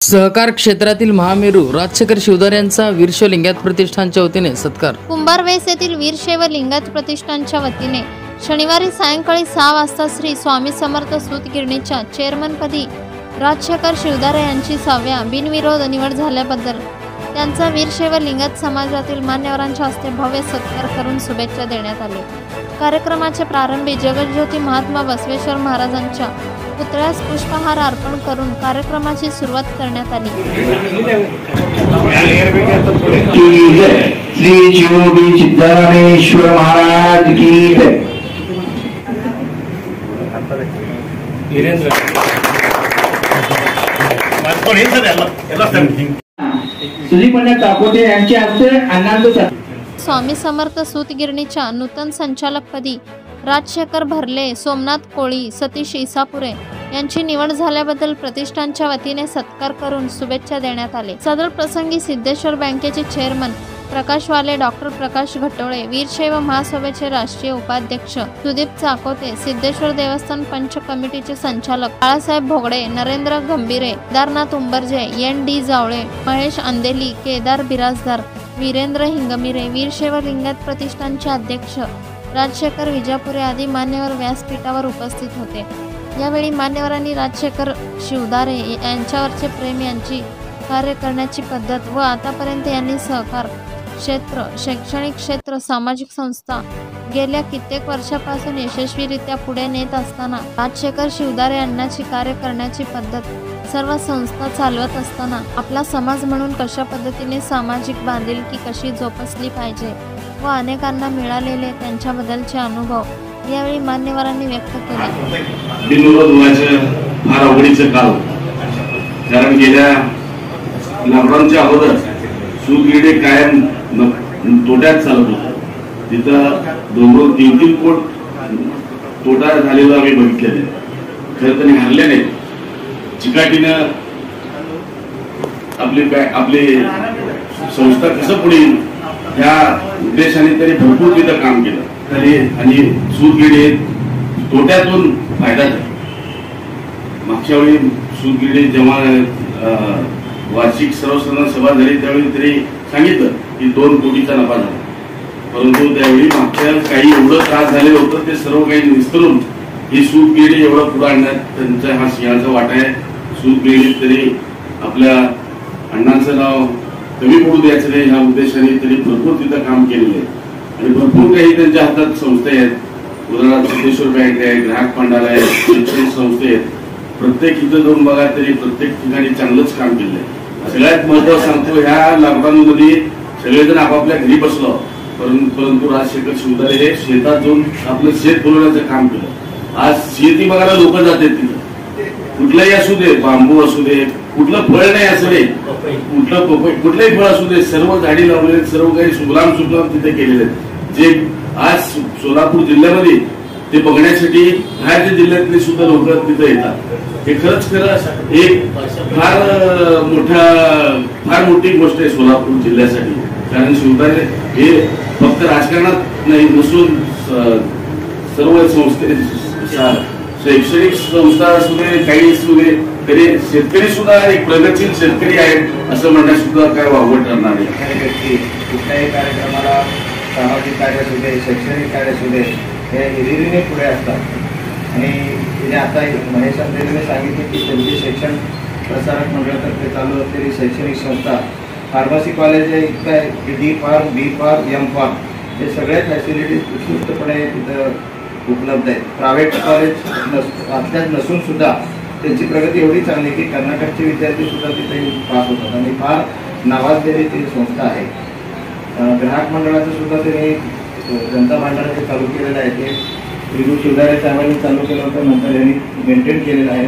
सहकार क्षेत्रातील महामेरू राजशेखर शिवदारे यांचा वीरशैव लिंगायत प्रतिष्ठानच्या वतीने सत्कार। कुंभारवेस येथील वीरशैव लिंगायत प्रतिष्ठानच्या वतीने शनिवारी सायंकाळी 6 वाजता श्री स्वामी समर्थ सूतगिरणीच्या चेअरमनपदी राजशेखर शिवदारे यांची 6व्या बिनविरोध निवड झाल्याबद्दल त्यांचा वीरशैव लिंगायत समाजातील मान्यवरांच्या हस्ते भव्य सत्कार करून शुभेच्छा देण्यात आली। कार्यक्रमाच्या प्रारंभी जगज्योती महात्मा बसवेश्वर महाराजांच्या पुतळ्यास पुष्पहार अर्पण करून कार्यक्रमाची सुरुवात करण्यात आली। श्री शिवोबी सिद्धरामेश्वर महाराज की जय। सुधीपण्या काकोटे यांच्या हस्ते अण्णांचं स्वामी समर्थ सूतगिरणीच्या नूतन संचालकपदी राजशेखर भरले, सोमनाथ कोळी, सतीश इसापुरे यांची निवड झाल्याबद्दल प्रतिष्ठानच्या वतीने सत्कार करून शुभेच्छा देण्यात आले। सदर प्रसंगी सिद्धेश्वर बँकेचे चेअरमन प्रकाश वाले, डॉक्टर प्रकाश घटोळे, वीरशैव महासभेचे राष्ट्रीय उपाध्यक्ष सुदीप चाकोते, सिद्धेश्वर देवस्थान पंच कमिटीचे संचालक बाळासाहेब भोगडे, नरेंद्र गंभीरे, केदारनाथ उंबरजे, एन.डी. जावळे, महेश अंदेली, केदार बिराजदार, वीरेंद्र हिंगमिरे, वीरशैव लिंगायत प्रतिष्ठानचे अध्यक्ष राजशेखर विजापुरे आदी मान्यवर व्यासपीठावर उपस्थित होते। यावेळी मान्यवरांनी राजशेखर शिवदारे यांच्यावरचे प्रेम, यांची कार्य करण्याची पद्धत व आतापर्यंत यांनी सहकार क्षेत्र, शैक्षणिक क्षेत्र, सामाजिक संस्था गेल्या कित्येक वर्षापासून यशस्वीरित्या पुढे नेत असताना राजशेखर शिवदारे यांची कार्य करण्याची पद्धत, सर्व संस्था चालवत असताना आपला समाज म्हणून कशा पद्धतीने सामाजिक बांधिलकी कशी जोपासली पाहिजे व अनेकांना मिळालेले त्यांच्याबद्दलचे अनुभव यावेळी मान्यवरांनी व्यक्त केले। बिनविरोध होण्याचं फार अवघडीचं काळ, कारण गेल्या लॉकडाऊनच्या अगोदर सूतगिरणी कायम तोट्यात चालत होतं। तिथं 2-3 कोट तोटा झालेला आम्ही बघितलेले। खरं तर हरले नाही, चिकाटीनं आपली संस्था कसं पुढे येईल ह्या उद्देशाने तरी भरपूर तिथं काम केलं तरी, आणि सूतगिरणी तोट्यातून फायदा झाला। मागच्या वेळी सूतगिरणी जेव्हा वार्षिक सर्वसाधारण सभा झाली त्यावेळी तरी सांगितलं की 2 कोटीचा नफा झाला, परंतु त्यावेळी मागच्या काही एवढं त्रास झालेलं होतं ते सर्व काही निस्तरून ही सूतगिरणी एवढं पुढे आणण्यात त्यांचा हा सिंहाचा वाटा आहे। सूतगिरणी तरी आपल्या अण्णांचं नाव कमी पडू द्यायचं नाही ह्या उद्देशाने तरी भरपूर तिथं काम केलेलं आहे आणि भरपूर काही त्यांच्या हातात संस्था आहेत। उदाहरणार्थ सिद्धेश्वर बँक आहे, ग्राहक भांडार आहे, शैक्षणिक संस्था आहेत। प्रत्येक इथं जाऊन बघा तरी प्रत्येक ठिकाणी चांगलंच काम केलं आहे। सगळ्यात महत्त्वाचं सांगतो, ह्या लॉकडाऊन मध्ये सगळेजण आपापल्या घरी बसलो, परंतु राजशेखर शिवदारे हे शेतात जाऊन आपलं शेत बोलवण्याचं काम केलं। आज शेती बघायला लोक जातात तिथं, कुठलंही असू दे, बांबू असू दे, कुठलं फळ नाही असू दे, कुठलंही फळ असू दे, सर्व झाडी लावलेले, सर्व काही सुगलाम तिथे केलेले आहेत। जे आज सोलापूर जिल्ह्यामध्ये ते बघण्यासाठी बाहेरच्या जिल्ह्यातले सुद्धा लोक तिथे येतात। हे खरं एक फार मोठी गोष्ट आहे सोलापूर जिल्ह्यासाठी, कारण शिवदारे हे फक्त राजकारणात नाही नसून सर्व संस्थे, शैक्षणिक संस्था असू दे, काही असू दे, तरी शेतकरी सुद्धा एक प्रगतशील शेतकरी आहेत असं म्हणण्यास सुद्धा काय वावड ठरणार नाही। कुठल्याही कार्यक्रमाला सामाजिक कार्य असू दे, शैक्षणिक कार्य असू दे, हे हिरिरीने पुढे असतात। आणि तिने आता महेश अंदेलीने सांगितले की त्यांचे शिक्षण प्रसारक मंडळातर्फे चालू असलेली शैक्षणिक संस्था, फार्मसी कॉलेज आहे, इतकं D pharm, B pharm, M pharm हे सगळे फॅसिलिटीज उत्कृष्टपणे तिथं उपलब्ध आहेत। प्रायव्हेट कॉलेज आपल्यात नसून सुद्धा त्यांची प्रगती एवढी चांगली की कर्नाटकचे विद्यार्थी सुद्धा तिथे पास होतात आणि फार नावाजलेली ती संस्था आहे। ग्राहक मंडळाचं सुद्धा त्यांनी जनता भांडाराचे चालू केलेलं आहे, ते विदू शिवदारे साहेबांनी चालू केलं होतं, नंतर यांनी मेंटेन केलेलं आहे।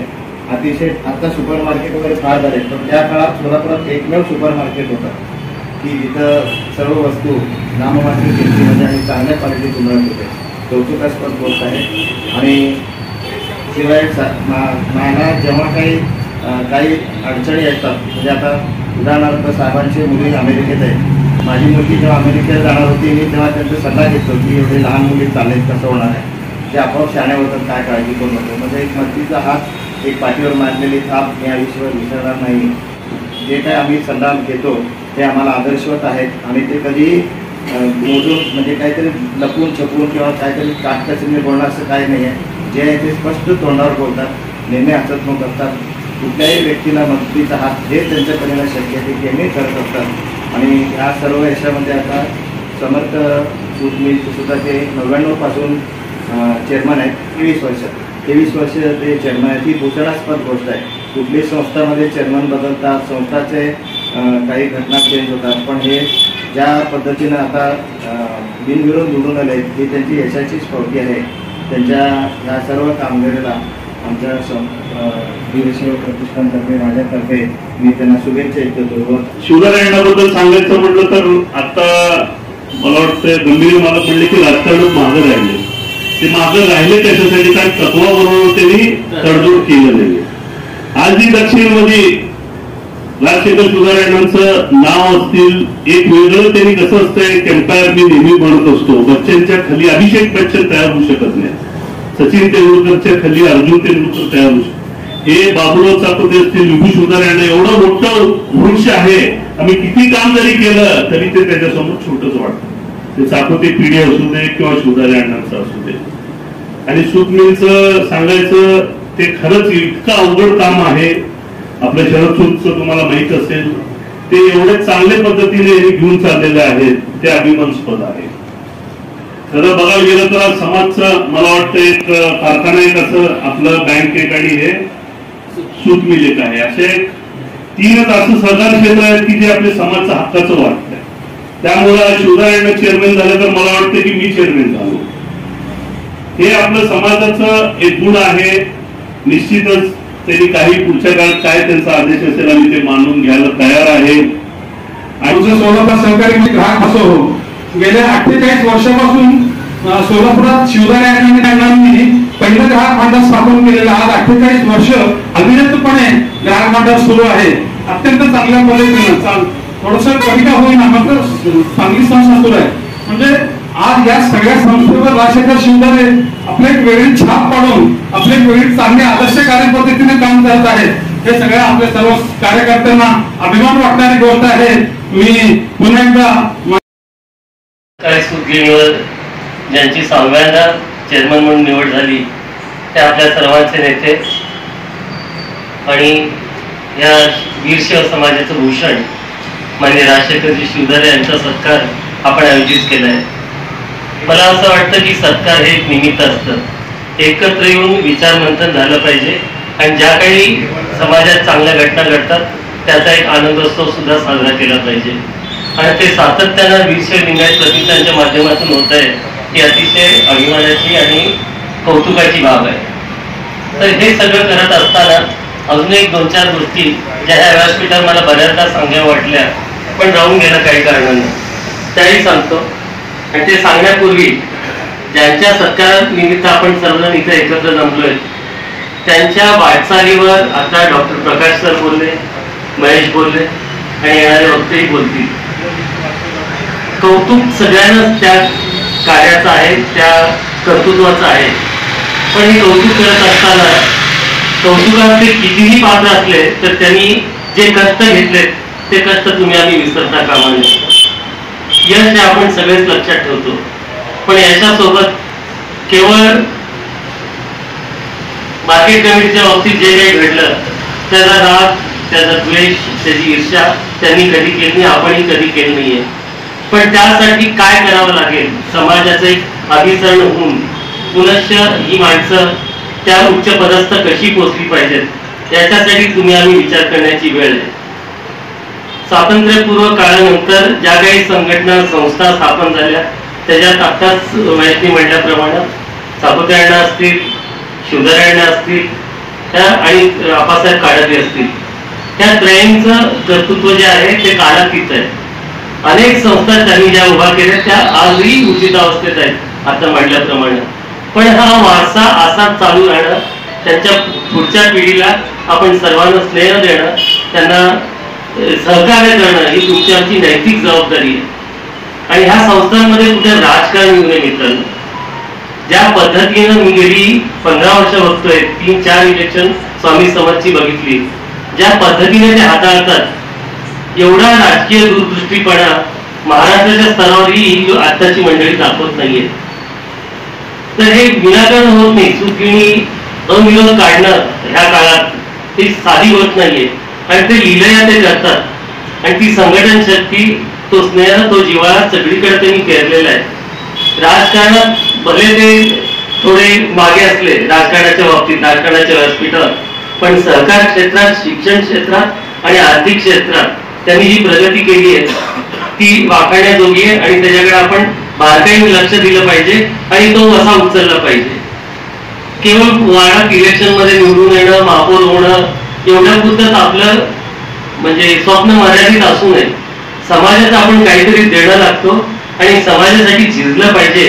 अतिशय आता सुपर मार्केट वगैरे फार झाले, पण त्या काळात सोलापुरात एकमेव सुपर मार्केट होतं की जिथं सर्व वस्तू नाममात्र किमतीमध्ये आणि चांगल्या क्वालिटीत मिळत होते। कौतुकास्पद गोष्ट आहे। आणि शिवाय मला जेव्हा काही अडचणी येतात, म्हणजे आता उदाहरणार्थ साहेबांची मुली अमेरिकेत आहे, माझी मुलगी जेव्हा अमेरिकेत जाणार होती मी तेव्हा त्यांचा सल्ला घेतो की एवढे लहान मुली चालेल कसं होणार आहे, ते आपोआप शाण्या होतात, काय काळजी करू नको। म्हणजे एक मदतीचा हात, एक पाठीवर मारलेली थाप मी आयुष्यभर विसरणार नाही जे काय आम्ही सल्ला घेतो ते आम्हाला आदर्शवत आहेत आणि ते कधी मोजून म्हणजे काहीतरी लपून छपून किंवा काहीतरी काटकसरीने बोलणं असं काही नाही आहे. जे आहे ते स्पष्ट तोंडावर बोलतात, नेहमी हसतमुख असतात. कुठल्याही व्यक्तीला मदतीचा हात जे त्यांच्याकडे शक्य आहे ते नेहमी करत असतात. आणि ह्या सर्व यशामध्ये आता समर्थ सूत मिल सुद्धा ते 99 पासून चेअरमन आहेत. 23 वर्ष ते चेअरमन आहेत. ही भूषणास्पद गोष्ट आहे. कुठलीही संस्थामध्ये चेअरमन बदलतात, संस्थाचे काही घटना चेंज होतात, पण हे ज्या पद्धतीनं आता बिनविरोध निवडून आले ही त्यांची यशाचीच पावती आहे. त्यांच्या ह्या सर्व कामगिरीला आमच्या वीरशैव प्रतिष्ठानतर्फे माझ्यातर्फे मी त्यांना शुभेच्छा देतो. शिवदार यांच्याबद्दल सांगायचं म्हटलं तर आता मला वाटतं गंभीर मला म्हणले की राजकारणात मागं राहिले. ते मागं राहिले त्याच्यासाठी काय तत्वाबरोबर त्यांनी तडजोड केलं नाही. आजही दक्षिणमध्ये राजशेखर शिवदार यांचं नाव असतील एक वेगळं त्यांनी कसं असतंय एम्पायर मी नेहमी म्हणत असतो. बच्चनच्या खाली अभिषेक बच्चन तयार होऊ शकत नाही. सचिन तेंडुलकरच्या खाली अर्जुन तेंडुलकर तयार होऊ शकतो. हे बाबुराव चाकोते असतील, विभू शिवदार यांना एवढं मोठं वृक्ष आहे. आम्ही किती काम जरी केलं तरी ते त्याच्यासमोर छोटंच वाटतं. ते चाकोते पिढी असू दे किंवा शिवदार यांचं असू दे. आणि सूत मिलचं सांगायचं ते खरंच इतकं अवघड काम आहे. आपल्या शरद सूतचं तुम्हाला माहित असेल ते एवढे चांगल्या पद्धतीने घेऊन चाललेले आहेत, ते अभिमानास्पद आहे. खरं बघायला गेलं तर आज समाजचं मला वाटतं एक कारखाना एक असं आपलं बँक एक आणि हे सूत मिल एक आहे. असे 3च असं सहकार क्षेत्र आहेत की जे आपल्या समाजचं हक्काचं वाटतंय. त्यामुळे शिवदार यांना चेअरमॅन झालं तर मला वाटतं की मी चेअरमॅन झालो. हे आपलं समाजाचं एक गुण आहे. निश्चितच त्यांनी काही पुढच्या काळात काय त्यांचा आदेश असेल आम्ही ते मानून घ्यायला तयार आहे. आणि सोलापूर सहकारी ग्राहक असो गेल्या 48 वर्षापासून सोलापुरात शिवदार यांनी पहिलं ग्राहक भांडवल स्थापन केलेलं. आज 48 वर्ष अविरतपणे ग्राहक भांडवल सुरू आहे. अत्यंत चांगल्या पद्धतीनं थोडस कमी का होईना मात्र चांगली संस्था सुरू आहे. म्हणजे आज या सगळ्या संस्थेवर राजशेखर शिवदार आपली एक वेगळी छाप पाडून आपली एक वेगळी चांगली आदर्श कार्यपद्धतीने काम करत आहेत. हे सगळ्या आपल्या सर्व कार्यकर्त्यांना अभिमान वाटणारी गोष्ट आहे. मी पुन्हा एकदा काय सूतगिरणीवर ज्यांची 6व्यांदा चेअरमन म्हणून निवड झाली ते आपल्या सर्वांचे नेते आणि या वीरशैव समाजाचं भूषण माननीय राजशेखरजी शिवदार यांचा सत्कार आपण आयोजित केला आहे. मला असं वाटतं की सत्कार हे एक निमित्त असतं. एकत्र येऊन विचार मंथन झालं पाहिजे आणि ज्या काही समाजात चांगल्या घटना घडतात त्याचा एक आनंदोत्सव सुद्धा साजरा केला पाहिजे. आणि ते सातत्यानं वीरशैव लिंगायत प्रतिष्ठानच्या माध्यमातून होत आहे ही अतिशय अभिमानाची आणि कौतुकाची बाब आहे. तर हे सगळं करत असताना अजून एक 2-4 गोष्टी ज्या ह्या व्यासपीठावर मला बऱ्याचदा सांगाव्या वाटल्या पण राहून गेलं काही कारणानं त्याही सांगतो. आणि ते सांगण्यापूर्वी ज्यांच्या सत्कारानिमित्त आपण सर्वजण इथे एकत्र जमलोय त्यांच्या वाटचालीवर आता डॉक्टर प्रकाश सर बोलले, महेश बोलले आणि येणारे वक्तेही बोलतील. कौतुक सगळ्यांनाच त्या कार्याचं आहे, त्या कर्तृत्वाचं आहे. पण हे कौतुक करत असताना कौतुकाचे कितीही पात्र असले तर त्यांनी जे कष्ट घेतले ते कष्ट तुम्ही आम्ही विसरता कामा नये. यश हे आपण सगळेच लक्षात ठेवतो पण याच्यासोबत केवळ मार्केट कमिटीच्या बाबतीत जे काही घडलं त्याचा राग, त्याचा द्वेष, त्याची ईर्ष्या त्यांनी कधी केली नाही, आपणही कधी केली नाहीये. पण त्यासाठी काय करावं लागेल, समाजाचं एक अभिसरण होऊन पुनश्च ही माणसं त्या उच्च पदस्थ कशी पोचली पाहिजेत याच्यासाठी तुम्ही आम्ही विचार करण्याची वेळ आहे. स्वातंत्र्यपूर्व काळानंतर ज्या काही संघटना संस्था स्थापन झाल्या त्याच्यात आत्ताच माहिती म्हटल्याप्रमाणे चाकोते अण्णा असतील, शिवदार अण्णा असतील त्या आणि आप्पासाहेब काळाती असतील त्या त्रयींचं कर्तृत्व जे आहे ते काळातीत आहे. अनेक संस्था त्यांनी ज्या उभा केल्या त्या आजही उचित अवस्थेत आहेत आता म्हटल्याप्रमाणे. पण हा वारसा असाच चालू राहणं, त्यांच्या पुढच्या पिढीला आपण सर्वांना स्नेह देणं, त्यांना सहकार्य करणं ही तुमची आमची नैतिक जबाबदारी आहे. आणि ह्या संस्थांमध्ये कुठे राजकारण येऊ नये मित्रांनो. ज्या पद्धतीनं मी गेली 15 वर्ष बघतोय, 3-4 इलेक्शन स्वामी समर्थची बघितली ज्या पद्धतीने ते हाताळतात एवढा राजकीय दूरदृष्टीपणा महाराष्ट्राच्या स्तरावरही ही आताची मंडळी दाखवत नाहीये. तर हे विनाकारण होत नाही. सूतगिरणी अविरोध काढणं ह्या काळात ही साधी गोष्ट नाहीये आणि ते लिहिल्या ते करतात आणि ती संघटन शक्ती, तो स्नेह, तो जिव्हाळा सगळीकडे त्यांनी पेरलेला आहे. राजकारणात भले ते थोडे मागे असले राजकारणाच्या बाबतीत, राजकारणाच्या व्यासपीठावर, पण सहकार क्षेत्रात, शिक्षण क्षेत्रात आणि आर्थिक क्षेत्रात त्यांनी जी प्रगती केली आहे ती वाखाणण्याजोगी आहे आणि त्याच्याकडे आपण बारकाईने लक्ष दिलं पाहिजे आणि तो वसा उचलला पाहिजे. केवळ वार्डात इलेक्शन मध्ये निवडून येणं, महापौर होणं एवढ्या पुरतच आपलं म्हणजे स्वप्न मर्यादित असू नये. समाजाचं आपण काहीतरी देणं लागतो आणि समाजासाठी झिजलं पाहिजे.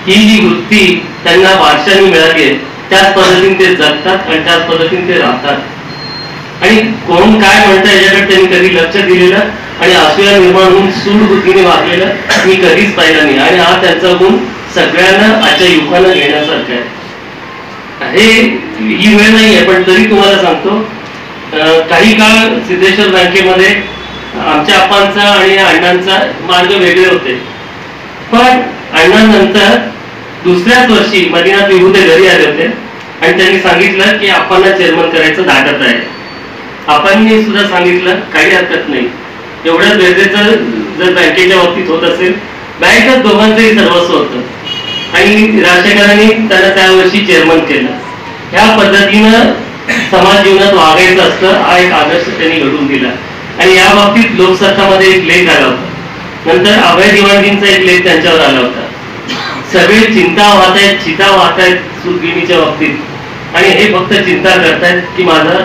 ही जी वृत्ती त्यांना वारशाने मिळाली आहे त्याच पद्धतीने ते जगतात आणि त्याच पद्धतीने ते राहतात. आणि कोण काय म्हणतं याच्याकडे त्यांनी कधी लक्ष दिलेलं आणि असूया निर्माण होऊन सूड बुद्धीने वागलेलं मी कधीच पाहिलं नाही. आणि हा त्यांचा गुण सगळ्यांना आजच्या युवकांना घेण्यासारखा आहे. हे ही वेळ नाही आहे, पण तरी तुम्हाला सांगतो काही काळ सिद्धेश्वर बँकेमध्ये आमच्या आप्पांचा आणि अण्णांचा मार्ग वेगळे होते. पण अण्णांनंतर दुसऱ्याच वर्षी मदिनाथ विभूते घरी आले होते आणि त्यांनी सांगितलं की आप्पांना चेअरमन करायचं धाकत आहे. आप्पांनी सुद्धा सांगितलं काही हरकत नाही, एवढ्याच गरजेचं जर बँकेच्या बाबतीत होत असेल, बँकच दोघांचंही सर्वस्व होतं आणि राजशेखरांनी त्यांना त्या वर्षी चेअरमन केलं. ह्या पद्धतीनं समाज जीवनात वागायचं असतं हा एक आदर्श त्यांनी घडून दिला. आणि या बाबतीत लोकसत्तामध्ये एक लेख आला होता, नंतर अभय दिवाणजींचा एक लेख त्यांच्यावर आला होता. सगळे चिंता वाहतायत, चिता वाहतायत सूतगिरणीच्या बाबतीत आणि हे फक्त चिंता करतायत की माझा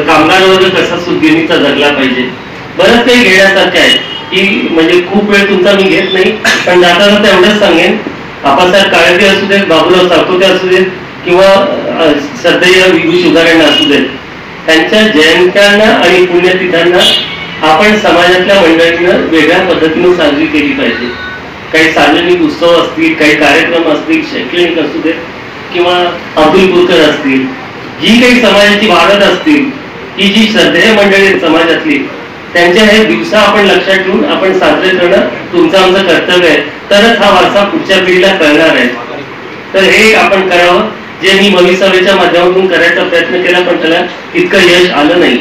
कामगार वर्ग कसा सूतगिरणीचा जगला पाहिजे. बरंच काही घेण्यासारखं आहे की म्हणजे खूप वेळ तुमचा मी घेत नाही, पण जाताना तेवढंच सांगेन. आप्पासाहेब काळगे असू देत, बाबूराव साकोते असू देत किंवा श्रद्धेय विभू शुगारेंना असू देत, त्यांच्या जयंत्यांना आणि पुण्यतिथ्यांना आपण समाजातल्या मंडळींना वेगळ्या पद्धतीने साजरी केली पाहिजे. काही सार्वजनिक उत्सव असतील, काही कार्यक्रम असतील, शैक्षणिक असू देत किंवा अब्दुलपूरकर असतील, जी काही समाजाची वाढत असतील, ही जी श्रद्धेय मंडळी समाजातली त्यांच्या हे दिवसा आपण लक्षात ठेवून आपण साजरे करणं तुमचं आमचं कर्तव्य आहे. तरच हा वारसा पुढच्या पिढीला कळणार आहे. तर हे आपण करावं जे मी भविष्याच्या माध्यमातून करायचा प्रयत्न केला, पण त्याला इतकं यश आलं नाही.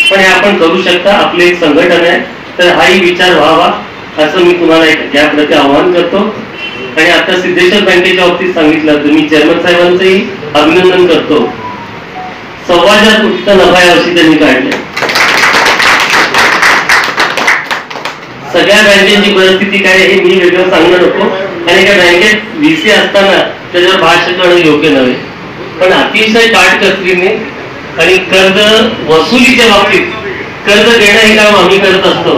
पण हे आपण करू शकता, आपले एक संघटन आहे, तर हाही विचार व्हावा असं मी तुम्हाला याप्रती आवाहन करतो. आणि आता सिद्धेश्वर बँकेच्या बाबतीत सांगितलं तर मी चेअरमन साहेबांचंही अभिनंदन करतो. 1,400 कोटीचा नफा यावर्षी त्यांनी काढले. सगळ्या बँकेची परिस्थिती काय हे मी वेगळं सांगणार नको आणि त्या बँकेत VC असताना त्याच्यावर भाष्य करणं योग्य नव्हे. पण अतिशय काटकसरीने आणि कर्ज वसुलीच्या बाबतीत कर्ज देणं हे काम आम्ही करत असतो,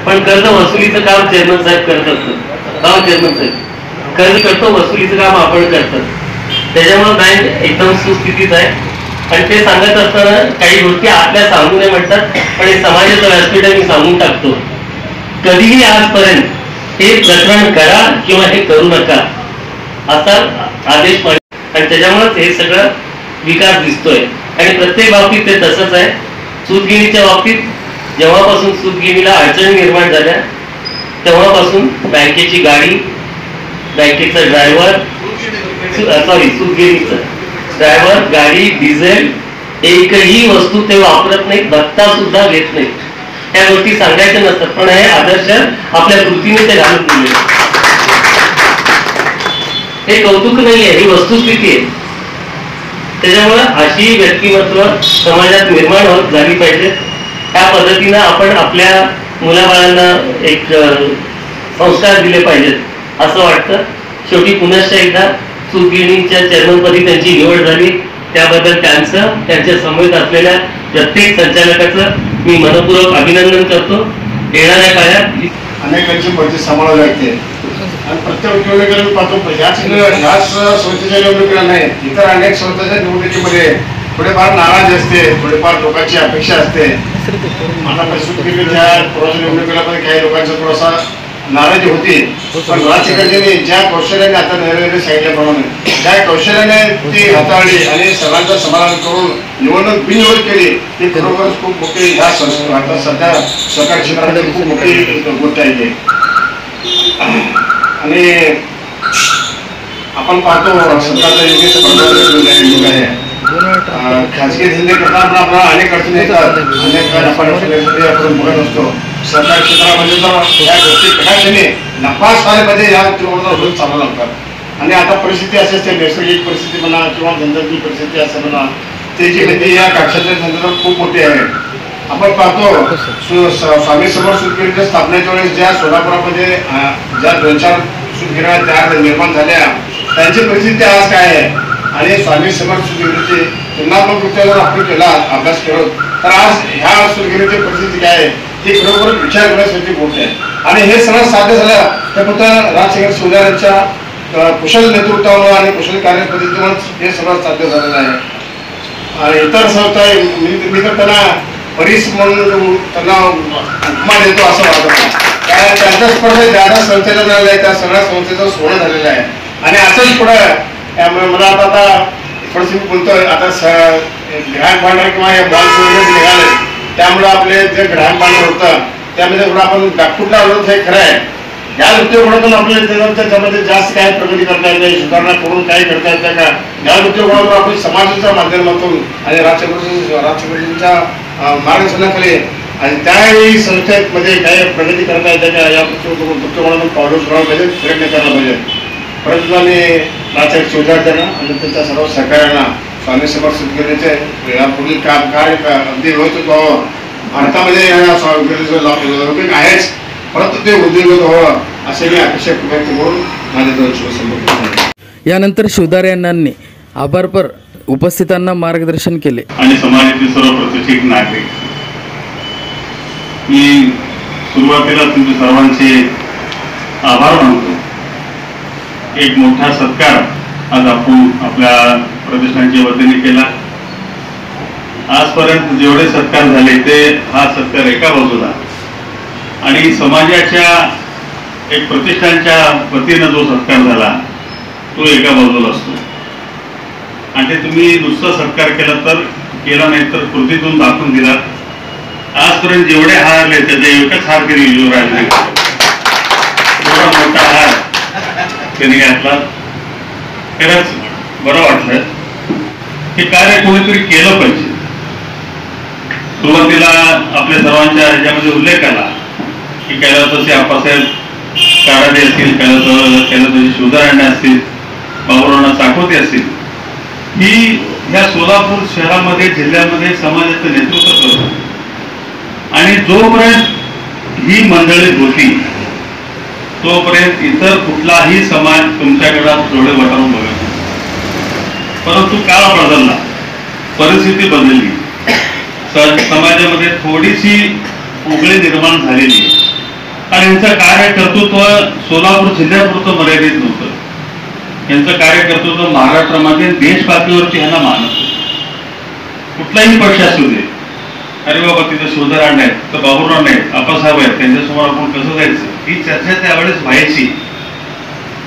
पण कर्ज वसुलीचं काम चेअरमन साहेब करत असतो. चेअरमन साहेब कर्ज करतो, वसुलीचं काम आपण करतो. त्याच्यामुळे बँक एकदम सुस्थितीत आहे. आणि ते सांगत असताना काही गोष्टी आपल्या सांगू नये म्हणतात, पण हे समाजाचं व्यासपीठ मी सांगून टाकतो. कधीही आजपर्यंत हे प्रकरण करा किंवा हे करू नका असा आदेश आणि त्याच्यामुळेच हे सगळं विकास दिसतोय. आणि प्रत्येक बाबतीत ते तसंच आहे. सूतगिरणीच्या बाबतीत जेव्हापासून सूतगिरणीला अडचणी निर्माण झाल्या तेव्हापासून बँकेची गाडी, बँकेचा ड्रायव्हर, सूतगिरणीचं ड्रायव्हर, गाडी, डिझेल एकही वस्तू ते वापरत नाहीत, भत्ता सुद्धा घेत नाहीत. त्या गोष्टी सांगायच्या नसतात, पण हे आदर्श आपल्या कृतीने ते घालून दिले. हे कौतुक नाहीये, ही वस्तुस्थिती आहे. त्याच्यामुळं अशी व्यक्तिमत्व समाजात निर्माण होत झाली पाहिजे. त्या पद्धतीनं आपण आपल्या मुलाबाळांना एक संस्कार दिले पाहिजेत असं वाटतं. शेवटी पुनश्च एकदा सूतगिरणीच्या चेअरमनपदी त्यांची निवड झाली, त्याबद्दल त्यांच्या समवेत असलेल्या प्रत्येक संचालकाचं मी मनपूर्वक अभिनंदन करतो. येणाऱ्या काळात अनेकांची पद्धती सांभाळावी लागते आणि प्रत्येक निवडणुकीला पाहतो ह्याच संस्थेच्या निवडणुकीला नाही, इतर अनेक संस्थांच्या निवडणुकीमध्ये थोडेफार नाराज असते, थोडेफार लोकांची अपेक्षा असते. आता सूतगिरणीच्या थोड्याशा निवडणुकीला पण काही लोकांचा थोडासा नाराजी होती. पण राजशेखरजींनी ज्या कौशल्याने आता नरेंद्र सांगितल्याप्रमाणे ज्या कौशल्याने ती हाताळली आणि सर्वांचं समाधान करून निवडणूक बिनविरोध केली, ही खरोखरच खूप मोठी ह्या आता सध्या सहकार क्षेत्रामध्ये खूप मोठी गोष्ट आहे. आणि आपण पाहतो सरकारचा युग आहे, खाजगी धंदे करताना आपल्याला अनेक अडचणी येतात, अनेक आपण बघत असतो. सरकारी क्षेत्रामध्ये तर या गोष्टी कडाक्षणी नफा स्थानामध्ये या रोज चालू लागतात. आणि आता परिस्थिती अशी असते, नैसर्गिक परिस्थिती म्हणा किंवा धंद्याची परिस्थिती असेल म्हणा, त्याची म्हणजे या काक्षाच्या धंद्याला खूप मोठी आहे. आपण पाहतो स्वामी समर्थ सूतगिरीच्या स्थापनेच्या वेळेस ज्या सोलापुरामध्ये ज्या 2-4 सूतगिऱ्या त्या निर्माण झाल्या, त्यांची परिस्थिती आज काय आहे. आणि स्वामी समर्थ सूतगिरीची तुलनात्मकरित्या जर आपण केला अभ्यास करत तर आज ह्या सूतगिरीची परिस्थिती काय आहे ही खरोखर विचार करण्यासाठी गोष्ट आहे. आणि हे सगळं साध्य झालं तर फक्त राजशेखर शिवदार यांच्या कुशल नेतृत्वामुळे आणि कुशल कार्यपद्धतीमुळेच हे सगळं साध्य झालेलं आहे. आणि इतर संस्था मी तर त्यांना परीस म्हणून त्यांना उपमा देतो असं वाटतं. कारण त्यांच्या स्पर्धेत ज्यादा संस्थेला झालेलं आहे, त्या सगळ्या संस्थेचं सोहळं झालेलं आहे. आणि असंच पुढं त्यामुळे मला आता थोडंसं मी बोलतोय आता ग्राहक भांडार किंवा हे बॉल निघाले, त्यामुळे आपले जे ग्राहक भांडार होतं त्यामध्ये थोडं आपण बॅकफुटला आलो हे खरं आहे. या दृष्टिकोनातून आपल्याला त्याच्यामध्ये जास्त काय प्रगती करता येते, सुधारणा करून काय करता येतं का, या दृष्टिकोनातून आपण समाजाच्या माध्यमातून आणि राजशेखरजींच्या मार्गदर्शनाखाली आणि त्याही संस्थेमध्ये काय प्रगती करता येते का, या दृष्टिकोनातून पावलं उचलायला पाहिजे, प्रयत्न करायला पाहिजे. परंतु आम्ही राजशेखर शिवदार आणि त्यांच्या सर्व सहकार्यांना स्वामी समर्थ सूतगिरीचे यापुढील कार्य अगदी व्यवस्थित व्हावं. भारतामध्ये लौकिक आहेच, परंतु ते उद्योजक व्हावं असे मी अपेक्षा व्यक्त करून माझे 2 शब्द. यानंतर शिवदार यांनी आभारपर उपस्थितांना मार्गदर्शन केले. आणि समाजातील सर्व प्रतिष्ठित नागरिक, मी सुरुवातीला तुमचे सर्वांचे आभार मानतो. एक मोठा सत्कार आज आपण आपल्या प्रतिष्ठानच्या वतीने केला. आजपर्यंत जेवढे सत्कार झाले ते हा सत्कार एका बाजूला आणि समाजाच्या एक प्रतिष्ठानच्या वतीनं जो सत्कार झाला तो एका बाजूला असतो. आणि ते तुम्ही नुसता सत्कार केला तर केला नाही तर कृतीतून दाखवून दिला. आजपर्यंत जेवढे हार आले त्याचे एकच हार केली युवराजने, एवढा मोठा हार त्यांनी घातला. खरंच बरं वाटलं. हे कार्य कोणीतरी केलं पाहिजे. सुरुवातीला आपल्या सर्वांच्या ह्याच्यामध्ये उल्लेख आला की कैलासवासी आप्पासाहेब काराडे असतील, कैलासवासी शिवदार असतील, बाबुराव चाकोते असतील, ही ह्या सोलापूर शहरामध्ये जिल्ह्यामध्ये समाजाचं नेतृत्व करतो. आणि जोपर्यंत ही मंडळी होती तोपर्यंत इतर कुठलाही समाज तुमच्याकडे डोळे वटारून बघत. परंतु काळ बदलला, परिस्थिती बदलली, समाजामध्ये थोडीशी उघडी निर्माण झालेली आहे. आणि यांचं कार्यकर्तृत्व सोलापूर जिल्ह्यापुरतं मर्यादित नव्हतं. यांचं कार्यकर्तृत्व महाराष्ट्रामध्ये देश पातळीवरती ह्यांना मानत. कुठलाही पक्ष असू दे, अरे बाबा तिथे शिवदार आहेत तर बाबुराव नाहीत, आप्पासाहेब आहेत, त्यांच्यासमोर आपण कसं जायचं, ही चर्चा त्यावेळेस व्हायची.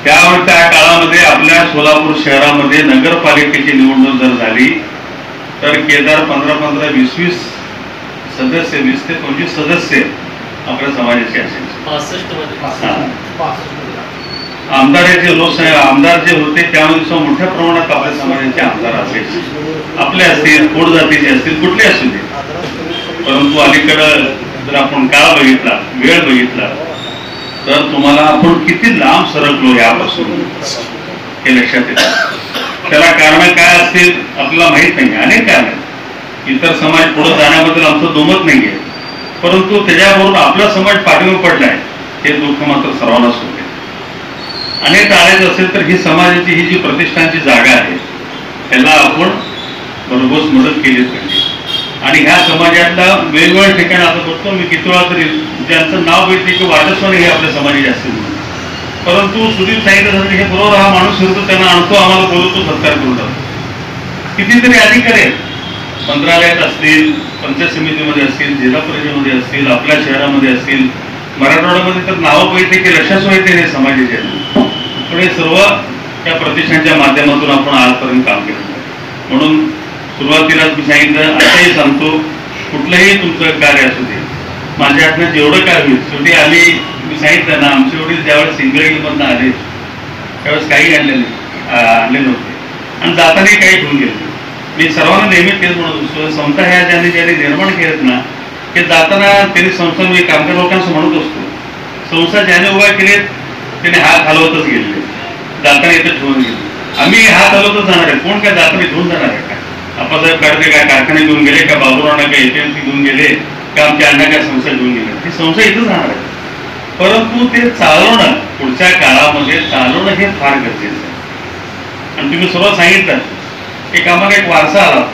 त्यावेळी त्या काळामध्ये आपल्या सोलापूर शहरामध्ये नगरपालिकेची निवडणूक जर झाली तर केदार 15-20 सदस्य, 20 ते 25 सदस्य आपल्या समाजाचे असायचे. आमदाराचे आमदार जे होते त्यामध्ये मोठ्या प्रमाणात आपल्या समाजाचे आमदार असायचे. आपले असतील, कोड जातीचे असतील, कुठले असू दे. परंतु अलीकडं जर आपण काळ बघितला, वेळ बघितला तर तुम्हाला आपण किती लांब सरकलो यापासून हे लक्षात येतं. त्याला कारण काय असतील आपल्याला माहित नाही. अनेक कारण आहेत. इतर समाज पुढे जाण्याबद्दल आमचं दुमत नाहीये, परंतु त्याच्याबरोबर आपला समाज पाठीवर पडलाय हे दुःख मात्र सर्वांनाच होते. अनेक टाळायचं असेल तर ही समाजाची ही जी प्रतिष्ठानची जागा आहे त्याला आपण भरघोस मदत केली पाहिजे. आणि ह्या समाजातला वेगवेगळ्या ठिकाणी आता बघतो मी किती वेळा तरी ज्यांचं नाव भेटते की वाटस्वान हे आपल्या समाजाचे असतील, परंतु सुदीप सांगितल्यासाठी हे बरोबर हा माणूस होतो, त्यांना आणतो, आम्हाला बोलवतो, सत्कार करून जातो. कितीतरी अधिकारी आहेत, मंत्रालयात असतील, पंचायत समितीमध्ये असतील, जिल्हा परिषदेमध्ये असतील, आपल्या शहरामध्ये असतील, मराठवाड्यामध्ये तर नावं बघितले की लक्षात येते हे समाजाचे, पण हे सर्व त्या प्रतिष्ठानच्या माध्यमातून आपण आजपर्यंत काम केलं. म्हणून सुरुवातीलाच मी सांगितलं, आताही सांगतो, कुठलंही तुमचं कार्य असू दे, माझ्या हातनं जेवढं काय होईल. शेवटी आम्ही, मी सांगितलं ना, आमचे वडील ज्यावेळेस सिंगळगीमधनं आले त्यावेळेस काही आणले नव्हते आणि जाताना काही घेऊन गेले. मी सर्वांना नेहमी तेच म्हणत असतो, संस्था ह्या ज्यांनी निर्माण केल्यात ना, ते जाताना त्यांनी संस्था, मी कामगार लोकांचं म्हणत असतो, संस्था ज्याने उभा केलेत त्याने हात हलवतच गेले, जाताना इथं ठेवून गेले. आम्ही हात हलवतच जाणार आहे, कोण काय जाताना ठेवून जाणार आहे का? आप्पासाहेब काढते काय कारखाने घेऊन गेले का, बाबूरावना काय एपीएमसी घेऊन गेले का, आमच्या अण्णा काय संस्था घेऊन गेले, ती संस्था इथंच राहणार आहे. परंतु ते चालवणं, पुढच्या काळामध्ये चालवणं हे फार गरजेचं आहे. आणि तुम्ही सर्व सांगितलं, एक आम्हाला एक वारसा आला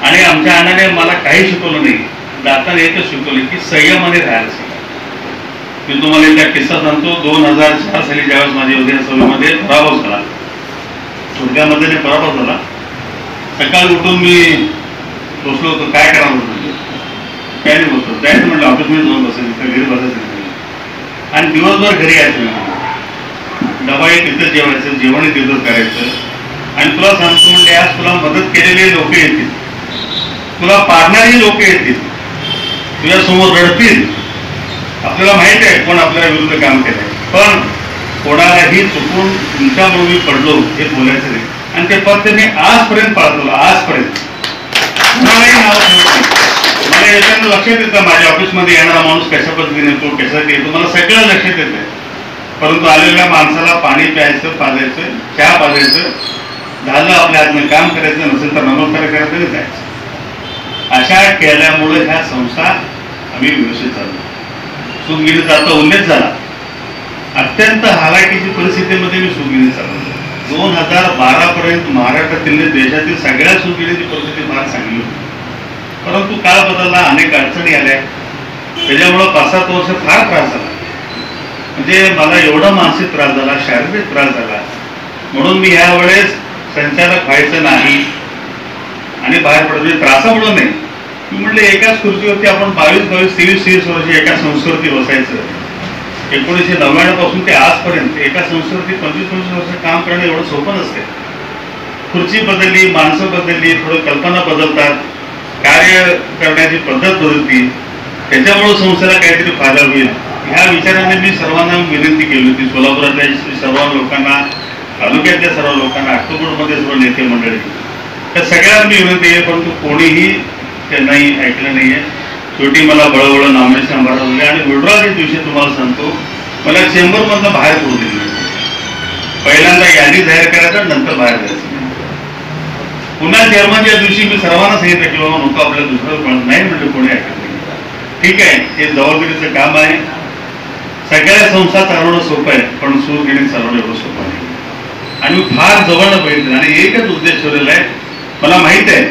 आणि आमच्या अण्णाने मला काही शिकवलं नाही, जाताना एकच शिकवलं की संयमाने राहायला शिका. मी तुम्हाला एकदा किस्सा सांगतो. 2004 साली ज्यावेळेस माझ्या विधानसभेमध्ये पराभव झाला, थोडक्यामध्ये पराभव झाला, सकाळी उठून मी बसलो होतो, काय करावं होतं, काय नाही बसलो, जायचं म्हटलं ऑफिसमध्ये जाऊन बसायचं, घरी बसायचं आणि दिवसभर घरी यायचं, डबाही तिथं जेवायचं, जेवणही तिथंच करायचं. आणि तुला सांगतो म्हणजे आज तुला मदत केलेले लोक येतील, तुला पाडणारी लोक येतील, तुझ्या समोर रडतील. आपल्याला माहित आहे कोण आपल्याला विरुद्ध काम केलंय, पण कोणालाही चुकून तुमच्यामुळे मी पडलो हे बोलायचं नाही. आणि ते फक्त मी आजपर्यंत पाळतो, आजपर्यंत कुणालाही नाव ठेवत नाही. मला याच्यानं लक्षात येतं, माझ्या ऑफिसमध्ये येणारा माणूस कशा पद्धतीने येतो, कशासाठी येतो, मला सगळं लक्षात येतं. परंतु आलेल्या माणसाला पाणी प्यायचं, पाजायचं, चहा पाजायचं, झालं आपल्या हातनं काम करायचं, नसेल तर नमस्कार करायचं आणि जायचं. अशा केल्यामुळे ह्या संस्था आम्ही व्यवस्थित चाललो. सूतगिरणीचा आता उल्लेख झाला, अत्यंत हालाकीची परिस्थितीमध्ये मी सूतगिरणी चालवली. 2012 पर्यंत महाराष्ट्रातील, देशातील सगळ्या सूतगिरणीची परिस्थिती फार चांगली होती. परंतु काळ बदलला, अनेक अडचणी आल्या, त्याच्यामुळं 5-7 वर्ष फार त्रास झाला. म्हणजे मला एवढा मानसिक त्रास झाला, शारीरिक त्रास झाला. म्हणून मी यावेळेस संचालक व्हायचं नाही आणि बाहेर पडतो, त्रासामुळे नाही. मी म्हटलं एकाच खुर्चीवरती आपण 22-23 वर्ष एका संस्थेवरती बसायचं. 1999 पासून ते आजपर्यंत एका संस्थेवरती 25 वर्ष काम करणं एवढं सोपं नसते. खुर्ची बदलली, माणसं बदलली, थोडं कल्पना बदलतात, कार्य करण्याची पद्धत बदलती, त्याच्यामुळं संस्थेला काहीतरी फायदा होईल ह्या विचाराने मी सर्वांना विनंती केली होती. सोलापुरातल्या सर्व लोकांना, तालुक्यातल्या सर्व लोकांना, अक्टोबरमध्ये सर्व नेते मंडळी, त्या सगळ्यांना मी विनंती केली, परंतु कोणीही त्यांनाही ऐकलं नाहीये. शेवटी मला बळबळ नॉमिनेशन भरवले आणि विड्रॉच्या दिवशी तुम्हाला सांगतो, मला चेंबरमधनं बाहेर पडू दिली. पहिल्यांदा यादी जाहीर करायचं, नंतर बाहेर जायचं. पुन्हा चेअरमनच्या दिवशी मी सर्वांना सांगितलं की बाबा नको, आपल्या दुसरं पण नाही म्हणजे कोणी ऐकत नाही. ठीक आहे, हे जबाबदारीचं काम आहे. सगळ्या संस्था चालवणं सोपं आहे, पण सूतगिरणी चालवणं एवढं सोपं नाही. आणि मी फार जवळनं बघितलं आणि एकच उद्देश ठेवलेला आहे. मला माहित आहे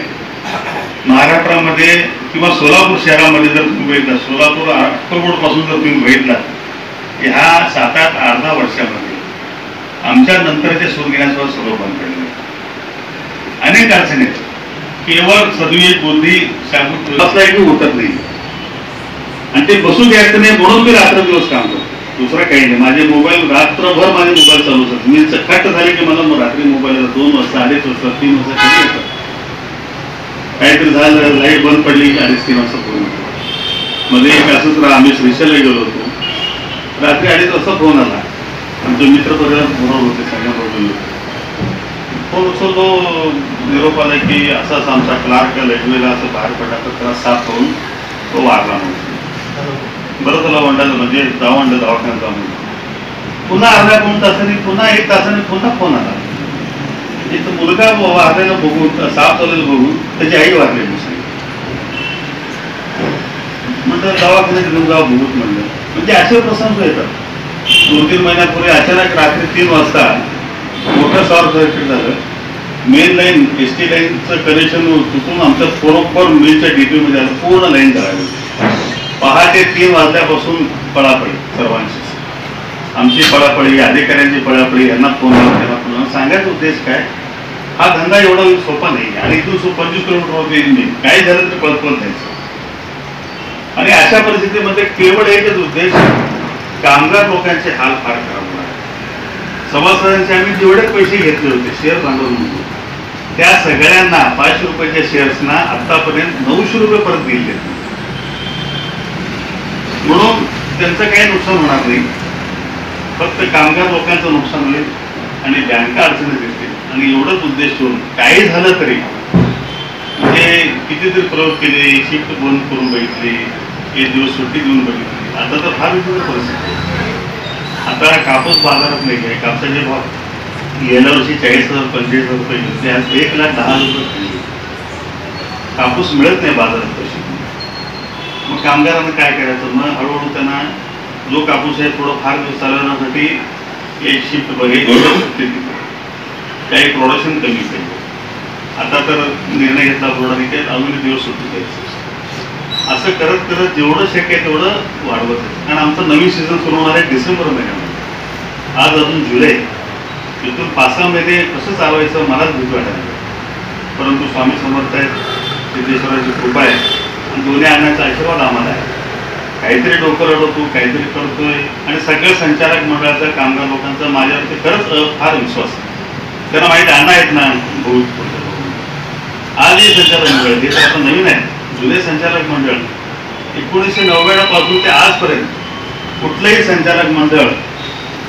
महाराष्ट्रामध्ये किंवा सोलापूर शहरामध्ये जर तुम्ही बघितला, सोलापूर अक्कलकोट पासून जर तुम्ही बघितला, ह्या 7-8 वर्षामध्ये आमच्या नंतरच्या सूतगिरण्यांसह सर्व बंद पडले. अनेक अडचणी आहेत. केवळ सद्विवेक बुद्धी की उठत नाही आणि ते बसू द्यायचं नाही, म्हणून मी रात्रदिवस काम करतो. दुसरं काही नाही. माझे मोबाईल रात्रभर माझे मोबाईल चालू असतात. मी चकाट झाले की मला रात्री मोबाईल 2 वाजता, 2:30 वाजता, 3 वाजता कधी येतात. काहीतरी झालं, लाईट बंद पडली की 2:30-3 वाजता फोन येतो. मध्ये एक असंच आम्ही श्रीशैलला गेलो होतो, रात्री 2:30 वाजता फोन आला. आमचे मित्र बरोबर होते, सगळ्यांबरोबर फोन उचलतो, निरोप आला की असाच आमचा क्लार्क लाईटवेला असं बाहेर पडला, तर त्याला साफ करून तो वारला म्हणून. बरं त्याला वंडायचं म्हणजे दवाखान्यात जाऊन. पुन्हा अर्ध्या 2 तासांनी, पुन्हा 1 तासाने पुन्हा फोन आला. एक मुलगा वारलेला बघून, साफ झालेलं बघून त्याची आई वारली. म्हटलं दवाखान्यात घेऊन जावं बघूच म्हणलं. म्हणजे असे प्रसंग येतात. 2-3 महिन्यापूर्वी अचानक रात्री 3 वाजता मोठं शॉर्ट सर्किट झालं. मेन लाईन, ST लाईनचं कनेक्शन चुकून आमच्या बरोबर मिलच्या DP-मध्ये आलं, पूर्ण लाईन करावी. पहाटे 3 वाजल्यापासून पळापळी सर्वांची, आमची पळापळी, अधिकाऱ्यांची पळापळी, यांना फोन त्यांना सांगायचा उद्देश काय, हा धंदा एवढा सोपा नाही. आणि इथून 25 किलोमीटर येईल मी, काही झालं तर पळत जायचं. आणि अशा परिस्थितीमध्ये केवळ एकच उद्देश, कामगार लोकांचे हाल फार खराब होणार. सभासदांचे आम्ही जेवढे पैसे घेतले होते शेअर भांडवल म्हणून त्या सगळ्यांना 500 रुपयाच्या शेअर्सना आतापर्यंत 900 रुपये परत दिले. म्हणून त्यांचं काही नुकसान होणार नाही, फक्त कामगार लोकांचं नुकसान होईल आणि बँका अडचणीत येतील. आणि एवढंच उद्देश ठेवून काही झालं तरी म्हणजे कितीतरी प्रयोग केले, शिफ्ट बंद करून बघितली, एक दिवस सुट्टी देऊन बघितली. आता तर फार विचित्र परिस्थिती. आता कापूस बाजारात नाही आहे. कापसाचे भाव गेल्या वर्षी 40,000 45,000 रुपये घेतले, आज 1,10,000 रुपये कापूस मिळत नाही बाजारात पैसे. मग कामगारांना काय करायचं? मग हळूहळू त्यांना जो कापूस आहे थोडं फार दिवस चालवण्यासाठी एक शिफ्ट बघायची, काही प्रोडक्शन कमी केलं. आता तर निर्णय घेतला बोर्डाने की अजून दिवस सुट्टी द्यायचं. असं करत करत जेवढं शक्य आहे तेवढं वाढवत आहे. कारण आमचं नवीन सीझन सुरू होणार आहे डिसेंबर महिन्यामध्ये. आज अजून जुलै, इथून 5-6 महिने कसं चालवायचं मलाच भीती वाटायला. परंतु स्वामी समर्थ आहेत, सिद्धेश्वराची कृपा आहे आणि दोन्ही अण्णांचा आशीर्वाद आम्हाला आहे. काहीतरी डोकं रडवतो, काहीतरी करतोय. आणि सगळं संचालक मंडळाचा, कामगार लोकांचा माझ्यावरती खरंच फार विश्वास आहे. त्यांना माहिती अण्णा आहेत ना भाऊ. आज हे संचालक मंडळ हे तर आता नवीन आहे. जुने संचालक मंडळ 1990 पासून ते आजपर्यंत कुठलंही संचालक मंडळ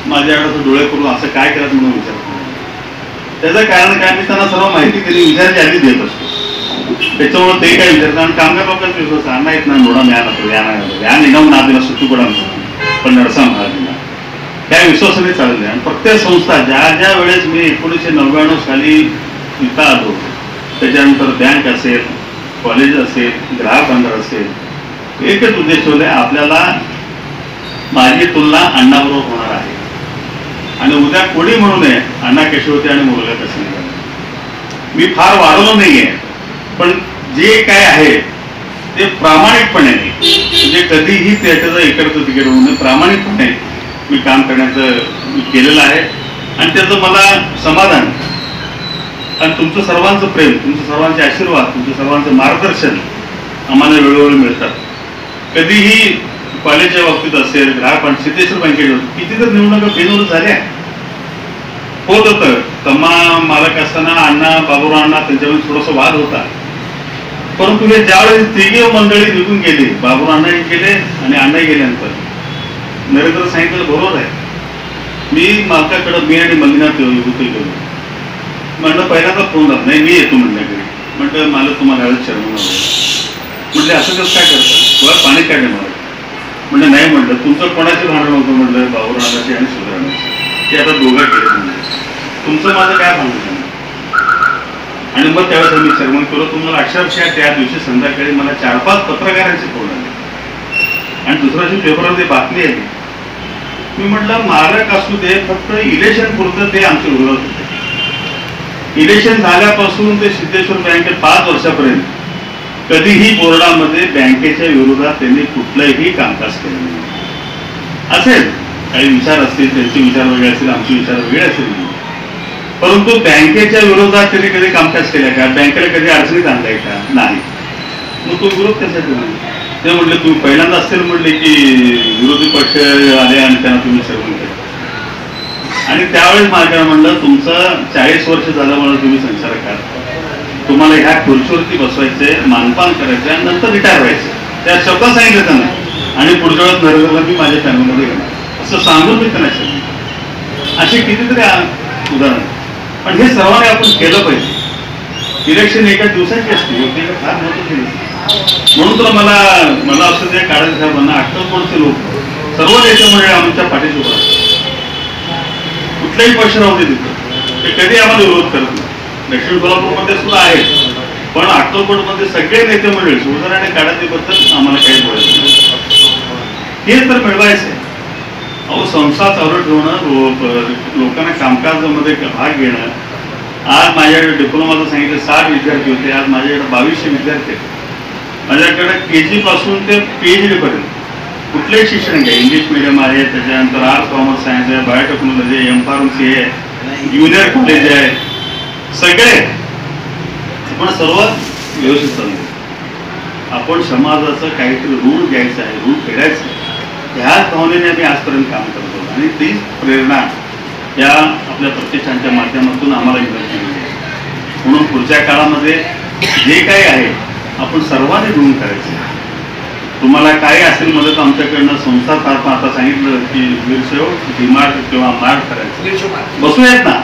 माझ्याकडे डोळे करून असं काय करत म्हणून विचारत नाही. त्याचं कारण काय, मी त्यांना सर्व माहिती त्यांनी विचारायची आधी देत असतो. त्याच्यामुळे ते काय विचारतात. आणि कामगार लोकांचा विश्वास अण्णा येत ना नोडा मिळाला या निगम नादीला सुट्टी पडा पण नरसा महाराजांना त्या विश्वासाने चालले. आणि प्रत्येक संस्था ज्या ज्या वेळेस मी 1999 साली इथं आलो, त्याच्यानंतर बँक असेल, कॉलेज असेल, ग्राहक मंडळ असेल, एकच उद्देश ठेवले आपल्याला माझी तुलना अण्णाबरोबर होणार आहे. आणि उद्या कोणी म्हणू नये अण्णा कसे होते आणि मुलगा कसे नाही. मी फार वाढवलं नाहीये, पण जे काय आहे ते प्रामाणिकपणे म्हणजे कधीही त्याचं इकडचं तिकीट होऊ नये, प्रामाणिकपणे मी काम करण्याचं केलेलं आहे. आणि त्याचं मला समाधान आणि तुमचं सर्वांचं प्रेम, तुमचं सर्वांचे आशीर्वाद, तुमचं सर्वांचं मार्गदर्शन आम्हाला वेळोवेळी मिळतात. कधीही कॉलेजच्या बाबतीत असेल, ग्राहक सिद्धेश्वर बँकेत किती तर निवडणुका बिनविरोध झाल्या होत होतं. तम्मा मालक असताना अण्णा बाबूराव अण्णा त्यांच्यामध्ये थोडासा वाद होता. परंतु हे ज्यावेळेस तिघी मंडळी निघून गेली, बाबूराव अण्णाही गेले आणि अण्णाही गेल्यानंतर नरेंद्र सांगितलं बरोबर आहे. मी मालकाकडं मी आणि मल्लीनाथ युवती गेलो. म्हणलं पहिल्यांदा फोन झाला नाही, मी येतो म्हणलं घरी. म्हटलं मला तुम्हाला हळद शर्मा म्हटलं असं कसं काय करतात, तुला पाणी काय देणार? म्हणजे नाही म्हटलं तुमचं कोणाचे भांडण होतं म्हटलं बाबूरावाची आणि सुधारणाची, ते आता दोघं गेले म्हणजे तुमचं माझं काय भांडण. आणि मग त्यावेळेस आम्ही चर्मन केलं. तुम्हाला अक्षरशः त्या दिवशी संध्याकाळी मला 4-5 पत्रकारांचे फोन आले आणि दुसऱ्या दिवशी पेपरमध्ये बातमी आली. मी म्हटलं मालक असू दे, फक्त इलेक्शन पुरतं ते आमच्या विरोधात होते. इलेक्शन झाल्यापासून ते सिद्धेश्वर बँकेत 5 वर्षापर्यंत कधीही बोर्डामध्ये बँकेच्या विरोधात त्यांनी कुठलंही कामकाज केलं नाही. असेल काही विचार असतील, त्यांचे विचार वेगळे असतील, आमचे विचार वेगळे असतील, परंतु बँकेच्या विरोधात त्यांनी कधी कामकाज केलं का? बँकेला कधी अडचणीत आणलाय का? नाही. मग तो विरोध कशासाठी नाही? ते म्हटले तुम्ही पहिल्यांदा असतील म्हटले की विरोधी पक्ष आले आणि त्यांना तुम्ही सर्वून केलं. आणि त्यावेळेस माझ्या म्हणलं तुमचं 40 वर्ष झाल्यामुळे तुम्ही संचालक आहात, तुम्हाला ह्या खुर्चीवरती बसवायचे, मानपान करायचे आणि नंतर रिटायर व्हायचे. त्या शब्द सांगितलं त्यांना. आणि पुढच्या वेळेस नरेंद्रला मी माझ्या फॅमिलीमध्ये घेणार असं सांगून मी त्यांना सांगितलं. अशी कितीतरी उदाहरण. पण हे सर्वांनी आपण केलं पाहिजे. इलेक्शन एका दिवसाची असते, फार महत्त्वाची नसते. म्हणून तर मला असं जे काढत साहेबांना अक्कलकोटचे लोक सर्व देशामध्ये आमच्या पाठीशी उभा कुठलाही पक्ष राहू दे तिथं ते कधी आम्हाला विरोध करत नाही. दक्षिण कोल्हापूरमध्ये सुद्धा आहेत, पण अक्कलकोटमध्ये सगळे नेते मंडळी सुधारणे काढण्याबद्दल आम्हाला काही बोलायचं नाही. हे तर मिळवायचं आहे. अहो संस्था चालू ठेवणं, लोकांना कामकाजामध्ये भाग घेणं. आज माझ्याकडे डिप्लोमाचं सांगितलं 60 विद्यार्थी होते, आज माझ्याकडे 2200 विद्यार्थी आहेत. माझ्याकडे KG पासून ते PhD पर्यंत कुठलंही शिक्षण घ्या. इंग्लिश मिडियम आहे, त्याच्यानंतर आर्ट्स कॉमर्स सायन्स आहे, बायोटेक्नॉलॉजी आहे, MPharmacy आहे, ज्युनियर कॉलेज आहे, सगळे. पण सर्व व्यवस्थित चालू. आपण समाजाचं काहीतरी ऋण घ्यायचं आहे, ऋण फेडायचं आहे. ह्याच भावनेने आम्ही आजपर्यंत काम करतो आणि तीच प्रेरणा या आपल्या प्रतिष्ठानच्या माध्यमातून आम्हाला मिळत आहे. म्हणून पुढच्या काळामध्ये जे काही आहे आपण सर्वांनी मिळून करायचं. तुम्हाला काय असेल मदत आमच्याकडनं संस्था फार आता सांगितलं की वीरशैव डिमार्ट किंवा मार्ट करायचं बसूयात ना,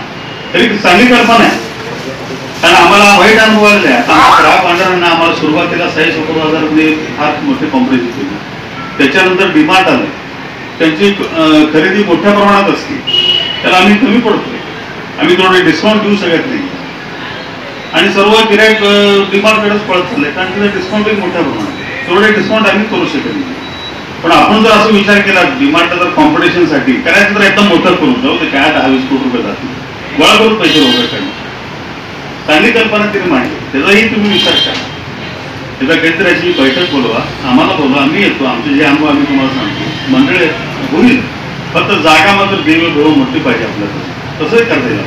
तरी चांगली कल्पना आहे. कारण आम्हाला वाईट अनुभव आलेला आहे. आता ग्राहक भांडारांना आम्हाला सुरुवातीला 60-70,000 फार मोठे कॉम्प्रेशन केली. त्याच्यानंतर डिमार्ट आलं, त्यांची खरेदी मोठ्या प्रमाणात असते, त्याला आम्ही कमी पडतोय. आम्ही थोडे डिस्काउंट देऊ शकत नाही आणि सर्व गिराईक डिमार्टकडेच पळत चालले कारण तिथे डिस्काउंटही मोठ्या प्रमाणात. तेवढे डिस्काउंट आम्ही करू शकत नाही. पण आपण जर असं विचार केला डिमार्टला जर कॉम्पिटिशनसाठी करायचं तर एकदम मोठं करून जाऊ ते काय 10-20 कोटी रुपये जातील गोळा करून पैसे लोकांकडे. चांगली कल्पना तरी मांडली, त्याचाही तुम्ही विचार करा. त्याचा काहीतरी अशी बैठक बोलवा, आम्हाला बोलवा, आम्ही येतो, आमचे जे अनुभव आम्ही तुम्हाला सांगतो. मंडळी होईल, फक्त जागा मात्र देव मोठी पाहिजे आपल्याकडे. तसंही करता येईल,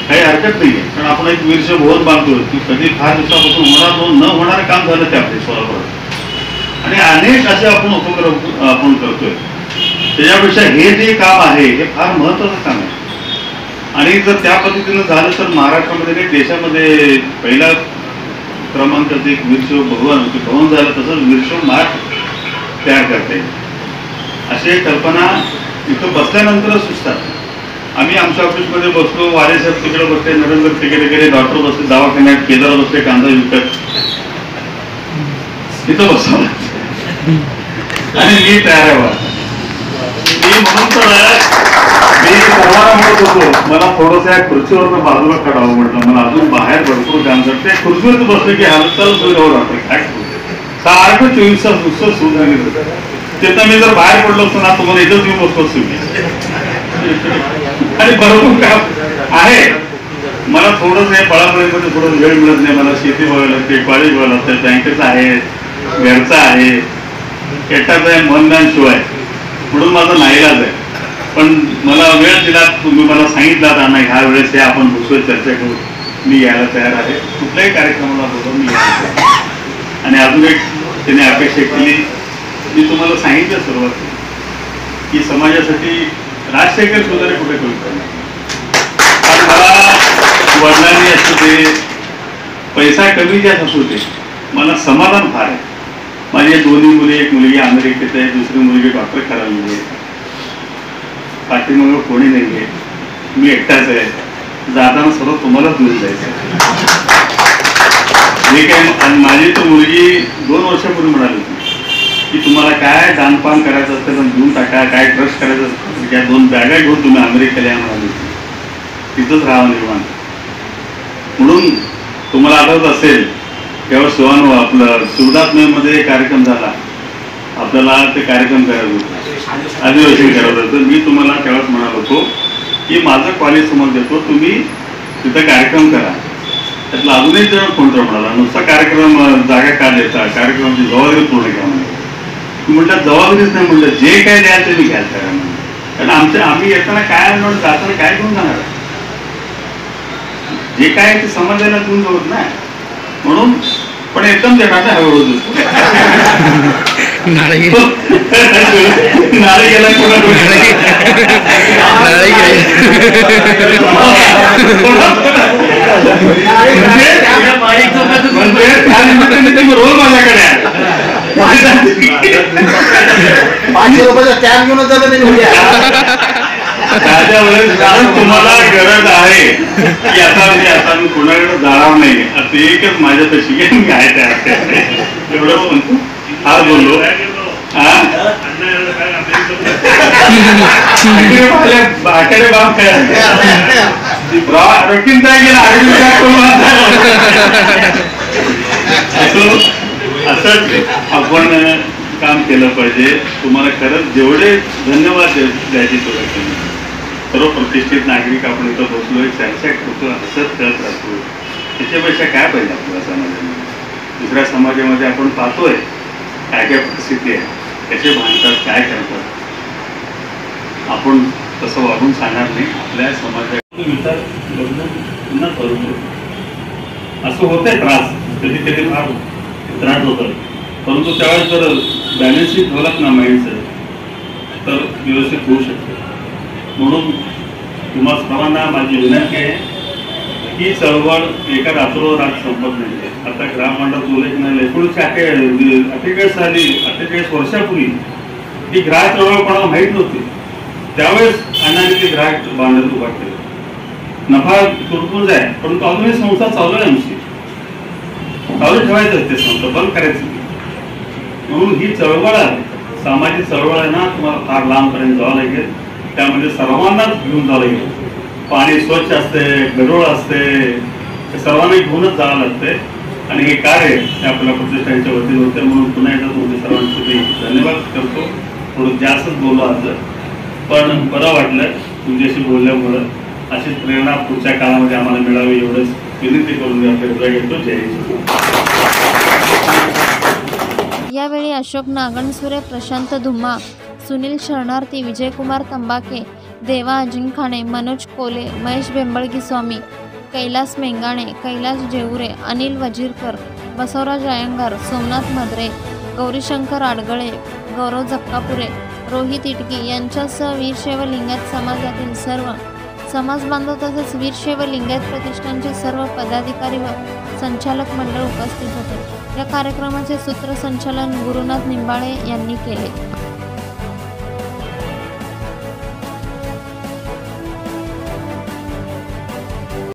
काही हरकत नाही आहे. कारण आपण एक वीरशैव भवन बांधतोय की कधी फार दिवसापासून न होणारं काम झालं ते आपले सोलापुरात आणि अनेक असे आपण उपक्रम आपण करतोय. त्याच्यापेक्षा हे जे काम आहे हे फार महत्वाचं काम आहे आणि जर त्या पद्धतीनं झालं तर महाराष्ट्रामध्ये नाही देशामध्ये पहिला क्रमांकाचं एक वीरशैव भवन झालं. तसंच वीरशैव मार्ट तयार करता येईल. अशी कल्पना इथं बसल्यानंतरच सुचतात. आम्ही आमच्या ऑफिसमध्ये बसलो, वारे साहेब तिकडे बसले, नरेंद्र तिकडे गेले, डॉक्टर बसले दवाखान्यात, केदार बसले कांदा विकत, तिथं बसवलं आणि मी तयार आहे. मी म्हणून तर मी सर्वांना म्हणत होतो मला थोडंसं या खुर्चीवर बाजूला काढावं म्हटलं. मला अजून बाहेर भरपूर काम करते. खुर्चीवर बसले की हालचाल सुरू राहते काय सारखं 24 तास नुसतं सुरू झाली होतं. तिथं मी जर बाहेर पडलो असतो ना तुम्हाला इथंच मी बसतो सुरू आणि भरपूर काम आहे. मला थोडंसं हे पळापळीमध्ये थोडं वेळ मिळत नाही. मला शेती बघायला लागते, कॉलेज बघायला लागतं, बँकेचं आहे, घरचं आहे, एकटाच आहे, मनदान शिवाय म्हणून माझा नाईलाज आहे. पण मला वेळ दिला, तुम्ही मला सांगितलं ना ह्या वेळेस हे आपण दुसरं चर्चा करू, मी यायला तयार आहे. कुठल्याही कार्यक्रमाला बोलून मी यायला. आणि अजून एक त्याने अपेक्षा केली, मी तुम्हाला सांगितलं सुरुवात की समाजासाठी राजशेखर सुधारे कुठे करू शकणार. कारण मला वडिलांनी असू दे, पैसा कमी जास्त असू दे, मला समाधान फार आहे. माझी दोन्ही मुली, एक मुलगी अमेरिकेत आहे, दुसरी मुलगी डॉक्टर करायला आहे, पाठीमागं कोणी नाही आहे, मी एकटाच आहे. जाताना सर्व तुम्हालाच घेऊन जायचं हे काय. आणि माझी तर मुलगी 2 वर्षापूर्वी म्हणाली होती की तुम्हाला काय दानपान करायचं असतं तर घेऊन टाका, काय ट्रस्ट करायचं असतं त्या 2 बॅगा घेऊन तुम्ही अमेरिकेला या म्हणाली होती. तिथंच राहावं निर्माण. म्हणून तुम्हाला आठवत असेल तेव्हा शिवानो आपलं शिवदासमध्ये कार्यक्रम झाला, आपल्याला ते कार्यक्रम करायचं होतं, अधिवेशन करायचं होतं. मी तुम्हाला तेव्हाच म्हणालो होतो की माझं कॉलेज समोर देतो, तुम्ही तिथं कार्यक्रम करा. त्यातला अजूनही जण कोणतं म्हणाला नुसता कार्यक्रम जागा का देता, कार्यक्रमाची जबाबदारी पूर्ण घ्या म्हणजे. म्हटलं जबाबदारीच नाही, म्हटलं जे काय द्याल ते मी घ्यायला करा म्हणजे. कारण आम्ही येताना काय म्हणून जाताना काय घेऊन जाणार, जे काय ते समाजाला घेऊन जाऊत ना. म्हणून पण एकदम देणार ना हळूहळू नाळे गेला रोल माझ्याकडे आहे. 500 रुपयाचा टॅग घेऊनच जातं नाही. त्याच्या वेळेस तुम्हाला गरज आहे की आता मी कोणाकडे जाणार नाही. आता एकच माझ्यापाशी मी आहे त्या एवढं म्हणतो. फार बोललो बाकडे बाब काय असंच आपण काम केलं पाहिजे. तुम्हाला खरंच जेवढे धन्यवाद द्यायची सुरुवात केली. सर्व प्रतिष्ठित नागरिक आपण इथं बसलोय, चर्चा करतो, हसत करत राहतो. त्याच्यापेक्षा काय पाहिजे आपल्या समाजामध्ये. दुसऱ्या समाजामध्ये आपण पाहतोय काय काय परिस्थिती आहे, कसे भांडतात, काय करतात. आपण तसं वागून सांगणार नाही. आपल्या समाजाचा विचार बघणं पुन्हा करू असं होतंय. त्रास कधी कधी फार त्रास होतात, परंतु त्यावेळेस जर बॅलन्सिंग ठेवलात ना माइंडचं तर व्यवस्थित होऊ शकते. म्हणून तुम्हा सर्वांना माझी विनंती आहे ही चळवळ एका रात्रोरात संपत नाही. आता ग्राममंडळ उल्लेख नाही 48 वर्षापूर्वी ही ग्राहक चळवळ कोणाला माहीत नव्हती. त्यावेळेस अण्णांनी ते ग्राहक बांधत उभा केलं. नफा तुटपून जाय परंतु अजूनही संस्था चालू आहे. आमची चालू ठेवायचं ते संस्था बंद करायचं. म्हणून ही चळवळ आहे सामाजिक चळवळ आहे ना. तुम्हाला फार लांबपर्यंत जावं लागेल. त्यामध्ये सर्वांनाच घेऊन जावं लागेल. पाणी स्वच्छ असते गढूळ असते ते सर्वांना घेऊनच जावं लागते. आणि हे कार्य हे आपल्या प्रतिष्ठानच्या वतीने होते. म्हणून पुन्हा एकदा तुमच्या सर्वांसाठी धन्यवाद करतो. थोडं जास्तच बोललो आज पण बरं वाटलं तुमच्याशी बोलल्यामुळं. अशीच प्रेरणा पुढच्या काळामध्ये आम्हाला मिळावी एवढंच विनंती करून मी आपल्याकडे घेतो. जय हिंद. यावेळी अशोक नागणसुरे, प्रशांत धुम्मा, सुनील शरणार्थी, विजयकुमार तंबाके, देवा अजिंखाणे, मनोज कोले, महेश बेंबळगी स्वामी, कैलास मेंगाणे, कैलास जेवरे, अनिल वजीरकर, बसवराज अयंगार, सोमनाथ मद्रे, गौरीशंकर आडगळे, गौरव जक्कापुरे, रोहित इटकी यांच्यासह वीरशैव लिंगायत समाजातील सर्व समाजबांधव तसेच वीरशैव लिंगायत प्रतिष्ठानचे सर्व पदाधिकारी व संचालक मंडळ उपस्थित होते. या कार्यक्रमाचे सूत्रसंचालन गुरुनाथ निंबाळे यांनी केले.